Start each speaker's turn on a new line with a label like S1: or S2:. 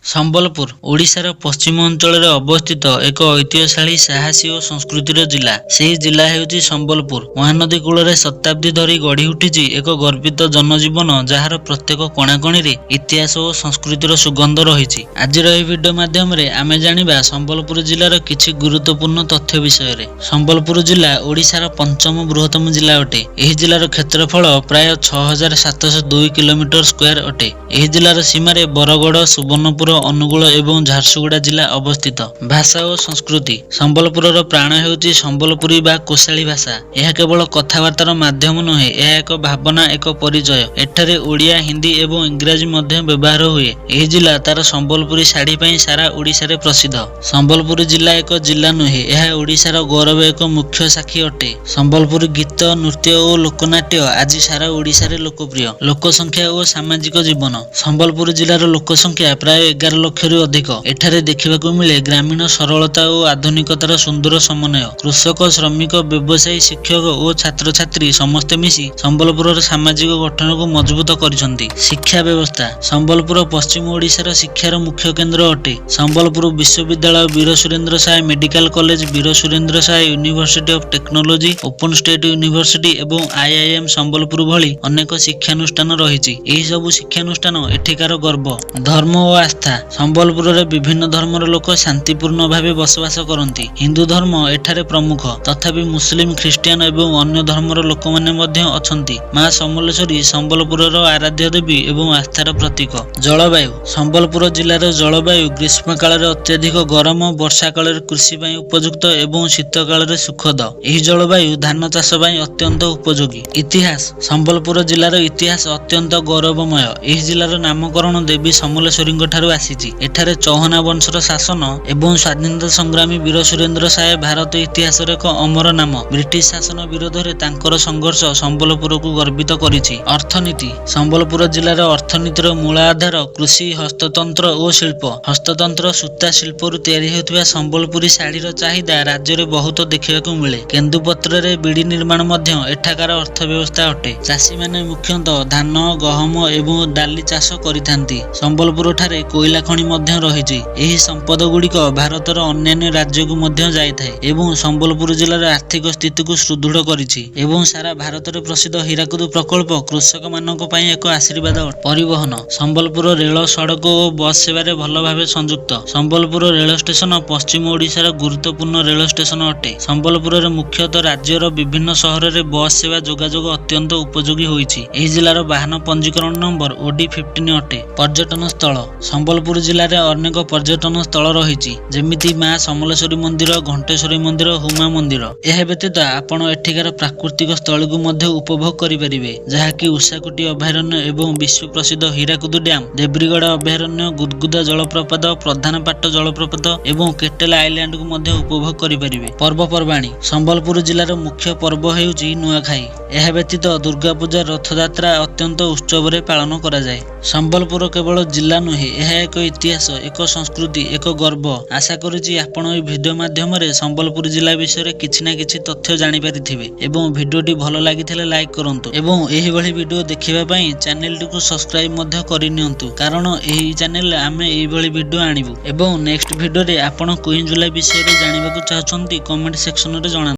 S1: ସମ୍ବଲପୁର ଓଡ଼ିଶାର ପଶ୍ଚିମ ଅଞ୍ଚଳରେ ଅବସ୍ଥିତ ଏକ ଐତିହ୍ୟଶାଳୀ ସାହସୀ ଓ ସଂସ୍କୃତିର ଜିଲ୍ଲା। ସେହି ଜିଲ୍ଲା ହେଉଛି ସମ୍ବଲପୁର। ମହାନଦୀ କୂଳରେ ଶତାବ୍ଦୀ ଧରି ଗଢ଼ି ଉଠିଛି ଏକ ଗର୍ବିତ ଜନଜୀବନ, ଯାହାର ପ୍ରତ୍ୟେକ କଣାକଣିରେ ଇତିହାସ ଓ ସଂସ୍କୃତିର ସୁଗନ୍ଧ ରହିଛି। ଆଜିର ଏହି ଭିଡିଓ ମାଧ୍ୟମରେ ଆମେ ଜାଣିବା ସମ୍ବଲପୁର ଜିଲ୍ଲାର କିଛି ଗୁରୁତ୍ୱପୂର୍ଣ୍ଣ ତଥ୍ୟ ବିଷୟରେ। ସମ୍ବଲପୁର ଜିଲ୍ଲା ଓଡ଼ିଶାର ପଞ୍ଚମ ବୃହତ୍ତମ ଜିଲ୍ଲା ଅଟେ। ଏହି ଜିଲ୍ଲାର କ୍ଷେତ୍ରଫଳ ପ୍ରାୟ 6702 କିଲୋମିଟର ସ୍କୋୟାର ଅଟେ। ଏହି ଜିଲ୍ଲାର ସୀମାରେ ବରଗଡ଼, ସୁବର୍ଣ୍ଣପୁର, ଅନୁଗୁଳ ଏବଂ ଝାରସୁଗୁଡ଼ା ଜିଲ୍ଲା ଅବସ୍ଥିତ। ଭାଷା ଓ ସଂସ୍କୃତି। ସମ୍ବଲପୁରର ପ୍ରାଣ ହେଉଛି ସମ୍ବଲପୁରୀ ବା କୋଶାଳୀ ଭାଷା। ଏହା କେବଳ କଥାବାର୍ତ୍ତାର ମାଧ୍ୟମ ନୁହେଁ, ଏହା ଏକ ଭାବନା, ଏକ ପରିଚୟ। ଏଠାରେ ଓଡ଼ିଆ, ହିନ୍ଦୀ ଏବଂ ଇଂରାଜୀ ମଧ୍ୟ ବ୍ୟବହାର ହୁଏ। ଏହି ଜିଲ୍ଲା ତାର ସମ୍ବଲପୁରୀ ଶାଢ଼ୀ ପାଇଁ ସାରା ଓଡ଼ିଶାରେ ପ୍ରସିଦ୍ଧ। ସମ୍ବଲପୁର ଜିଲ୍ଲା ଏକ ଜିଲ୍ଲା ନୁହେଁ, ଏହା ଓଡ଼ିଶାର ଗୌରବ, ଏକ ମୁଖ୍ୟ ସାକ୍ଷୀ ଅଟେ। ସମ୍ବଲପୁରୀ ଗୀତ, ନୃତ୍ୟ ଓ ଲୋକନାଟ୍ୟ ଆଜି ସାରା ଓଡ଼ିଶାରେ ଲୋକପ୍ରିୟ। ଲୋକସଂଖ୍ୟା ଓ ସାମାଜିକ ଜୀବନ। ସମ୍ବଲପୁର ଜିଲ୍ଲାର ଲୋକସଂଖ୍ୟା ପ୍ରାୟ 11 ଲକ୍ଷରୁ ଅଧିକ। ଏଠାରେ ଦେଖିବାକୁ ମିଳେ ଗ୍ରାମୀଣ ସରଳତା ଓ ଆଧୁନିକତାର ସୁନ୍ଦର ସମନ୍ୱୟ। କୃଷକ, ଶ୍ରମିକ, ବ୍ୟବସାୟୀ, ଶିକ୍ଷକ ଓ ଛାତ୍ରଛାତ୍ରୀ ସମସ୍ତେ ମିଶି ସମ୍ବଲପୁରର ସାମାଜିକ ଗଠନକୁ ମଜବୁତ କରିଛନ୍ତି। ଶିକ୍ଷା ବ୍ୟବସ୍ଥା। ସମ୍ବଲପୁର ପଶ୍ଚିମ ଓଡ଼ିଶାର ଶିକ୍ଷାର ମୁଖ୍ୟ କେନ୍ଦ୍ର ଅଟେ। ସମ୍ବଲପୁର ବିଶ୍ୱବିଦ୍ୟାଳୟ, Veer Surendra Sai medical college, Veer Surendra Sai university of technology, open state university ଏବଂ IIM ସମ୍ବଲପୁର ଭଳି ଅନେକ ଶିକ୍ଷାନୁଷ୍ଠାନ ରହିଛି। ଏହି ସବୁ ଶିକ୍ଷାନୁଷ୍ଠାନ ଏଠିକାର ଗର୍ବ। ଧର୍ମ ଓ ଆସ୍ଥା। ସମ୍ବଲପୁରରେ ବିଭିନ୍ନ ଧର୍ମର ଲୋକ ଶାନ୍ତିପୂର୍ଣ୍ଣ ଭାବେ ବସବାସ କରନ୍ତି। ହିନ୍ଦୁ ଧର୍ମ ଏଠାରେ ପ୍ରମୁଖ, ତଥାପି ମୁସଲିମ, ଖ୍ରୀଷ୍ଟିଆନ ଏବଂ ଅନ୍ୟ ଧର୍ମର ଲୋକମାନେ ମଧ୍ୟ ଅଛନ୍ତି। ମା ସମଲେଶ୍ୱରୀ ସମ୍ବଲପୁରର ଆରାଧ୍ୟ ଦେବୀ ଏବଂ ଆସ୍ଥାର ପ୍ରତୀକ। ଜଳବାୟୁ। ସମ୍ବଲପୁର ଜିଲ୍ଲାର ଜଳବାୟୁ ଗ୍ରୀଷ୍ମ କାଳରେ ଅତ୍ୟଧିକ ଗରମ, ବର୍ଷା କାଳରେ କୃଷି ପାଇଁ ଉପଯୁକ୍ତ ଏବଂ ଶୀତ କାଳରେ ସୁଖଦ। ଏହି ଜଳବାୟୁ ଧାନ ଚାଷ ପାଇଁ ଅତ୍ୟନ୍ତ ଉପଯୋଗୀ। ଇତିହାସ। ସମ୍ବଲପୁର ଜିଲ୍ଲାର ଇତିହାସ ଅତ୍ୟନ୍ତ ଗୌରବମୟ। ଏହି ଜିଲ୍ଲାର ନାମକରଣ ଦେବୀ ସମଲେଶ୍ୱରୀଙ୍କ ଠାରୁ ଆସିଛି। ଏଠାରେ ଚୌହାନ ବଂଶର ଶାସନ ଏବଂ ସ୍ୱାଧୀନତା ସଂଗ୍ରାମୀ ବୀର ସୁରେନ୍ଦ୍ର ସାଏ ଭାରତ ଇତିହାସର ଏକ ଅମର ନାମ। ବ୍ରିଟିଶ ଶାସନ ବିରୋଧରେ ତାଙ୍କର ସଂଘର୍ଷ ସମ୍ବଲପୁରକୁ ଗର୍ବିତ କରିଛି। ଅର୍ଥନୀତି। ସମ୍ବଲପୁର ଜିଲ୍ଲାର ଅର୍ଥନୀତିର ମୂଳ ଆଧାର କୃଷି, ହସ୍ତତନ୍ତ୍ର ଓ ଶିଳ୍ପ। ହସ୍ତତନ୍ତ୍ର ସୂତା ଶିଳ୍ପରୁ ତିଆରି ହେଉଥିବା ସମ୍ବଲପୁରୀ ଶାଢ଼ୀର ଚାହିଦା ରାଜ୍ୟରେ ବହୁତ ଦେଖିବାକୁ ମିଳେ। କେନ୍ଦୁପତ୍ରରେ ବିଡ଼ି ନିର୍ମାଣ ମଧ୍ୟ ଏଠାକାର ଅର୍ଥବ୍ୟବସ୍ଥା ଅଟେ। ଚାଷୀମାନେ ମୁଖ୍ୟତଃ ଧାନ, ଗହମ ଏବଂ ଡାଲି ଚାଷ କରିଥାନ୍ତି। ସମ୍ବଲପୁରଠାରେ କୋଇଲା ଖଣି ମଧ୍ୟ ରହିଛି। ଏହି ସମ୍ପଦ ଗୁଡ଼ିକ ଭାରତର ଅନ୍ୟାନ୍ୟ ରାଜ୍ୟକୁ ମଧ୍ୟ ଯାଇଥାଏ ଏବଂ ସମ୍ବଲପୁର ଜିଲ୍ଲାର ଆର୍ଥିକ ସ୍ଥିତିକୁ ସୁଦୃଢ଼ କରିଛି। ଏବଂ ସାରା ଭାରତରେ ପ୍ରସିଦ୍ଧ ହୀରାକୁଦ ପ୍ରକଳ୍ପ କୃଷକମାନଙ୍କ ପାଇଁ ଏକ ଆଶୀର୍ବାଦ ଅଟେ। ପରିବହନ। ସମ୍ବଲପୁର ରେଳ, ସଡ଼କ ଓ ବସ୍ ସେବାରେ ଭଲ ଭାବେ ସଂଯୁକ୍ତ। ସମ୍ବଲପୁର ରେଳ ଷ୍ଟେସନ ପଶ୍ଚିମ ଓଡ଼ିଶାର ଗୁରୁତ୍ୱପୂର୍ଣ୍ଣ ରେଳ ଷ୍ଟେସନ ଅଟେ। ସମ୍ବଲପୁରରେ ମୁଖ୍ୟତଃ ରାଜ୍ୟର ବିଭିନ୍ନ ସହରରେ ବସ୍ ସେବା ଯୋଗାଯୋଗ ଅତ୍ୟନ୍ତ ଉପଯୋଗୀ ହୋଇଛି। ଏହି ଜିଲ୍ଲାର ବାହନ ପଞ୍ଜୀକରଣ ନମ୍ବର OD-15 ଅଟେ। ପର୍ଯ୍ୟଟନ ସ୍ଥଳ। ସମ୍ବଲପୁର ଜିଲ୍ଲାରେ ଅନେକ ପର୍ଯ୍ୟଟନ ସ୍ଥଳ ରହିଛି, ଯେମିତି ମା ସମଲେଶ୍ୱରୀ ମନ୍ଦିର, ଘଣ୍ଟେଶ୍ୱରୀ ମନ୍ଦିର, ହୁମା ମନ୍ଦିର। ଏହା ବ୍ୟତୀତ ଆପଣ ଏଠିକାର ପ୍ରାକୃତିକ ସ୍ଥଳୀକୁ ମଧ୍ୟ ଉପଭୋଗ କରିପାରିବେ, ଯାହାକି ଉଷାକୁଟି ଅଭୟାରଣ୍ୟ ଏବଂ ବିଶ୍ୱ ପ୍ରସିଦ୍ଧ ହୀରାକୁଦ ଡ୍ୟାମ, ଦେବ୍ରିଗଡ଼ ଅଭୟାରଣ୍ୟ, ଗୁଦଗୁଦା ଜଳପ୍ରପାତ, ପ୍ରଧାନପାଟ ଜଳପ୍ରପାତ ଏବଂ କେଟେଲ ଆଇଲ୍ୟାଣ୍ଡକୁ ମଧ୍ୟ ଉପଭୋଗ କରିପାରିବେ। ପର୍ବପର୍ବାଣୀ। ସମ୍ବଲପୁର ଜିଲ୍ଲାର ମୁଖ୍ୟ ପର୍ବ ହେଉଛି ନୂଆଖାଇ। ଏହା ବ୍ୟତୀତ ଦୁର୍ଗାପୂଜା, ରଥଯାତ୍ରା ଅତ୍ୟନ୍ତ ଉତ୍ସବରେ ପାଳନ କରାଯାଏ। ସମ୍ବଲପୁର କେବଳ ଜିଲ୍ଲା ନୁହେଁ, ଏହା ଏକ ଇତିହାସ, ଏକ ସଂସ୍କୃତି, ଏକ ଗର୍ବ। ଆଶା କରୁଛି ଆପଣ ଏହି ଭିଡିଓ ମାଧ୍ୟମରେ ସମ୍ବଲପୁର ଜିଲ୍ଲା ବିଷୟରେ କିଛି ନା କିଛି ତଥ୍ୟ ଜାଣିପାରିଥିବେ ଏବଂ ଭିଡିଓଟି ଭଲ ଲାଗିଥିଲେ ଲାଇକ୍ କରନ୍ତୁ ଏବଂ ଏହିଭଳି ଭିଡିଓ ଦେଖିବା ପାଇଁ ଚ୍ୟାନେଲଟିକୁ ସବସ୍କ୍ରାଇବ ମଧ୍ୟ କରିନିଅନ୍ତୁ, କାରଣ ଏହି ଚ୍ୟାନେଲରେ ଆମେ ଏହିଭଳି ଭିଡିଓ ଆଣିବୁ। ଏବଂ ନେକ୍ସଟ ଭିଡିଓରେ ଆପଣ କୁଇନ୍ ଜୁଲାଇ ବିଷୟରେ ଜାଣିବାକୁ ଚାହୁଁଛନ୍ତି କମେଣ୍ଟ ସେକ୍ସନରେ ଜଣାନ୍ତୁ।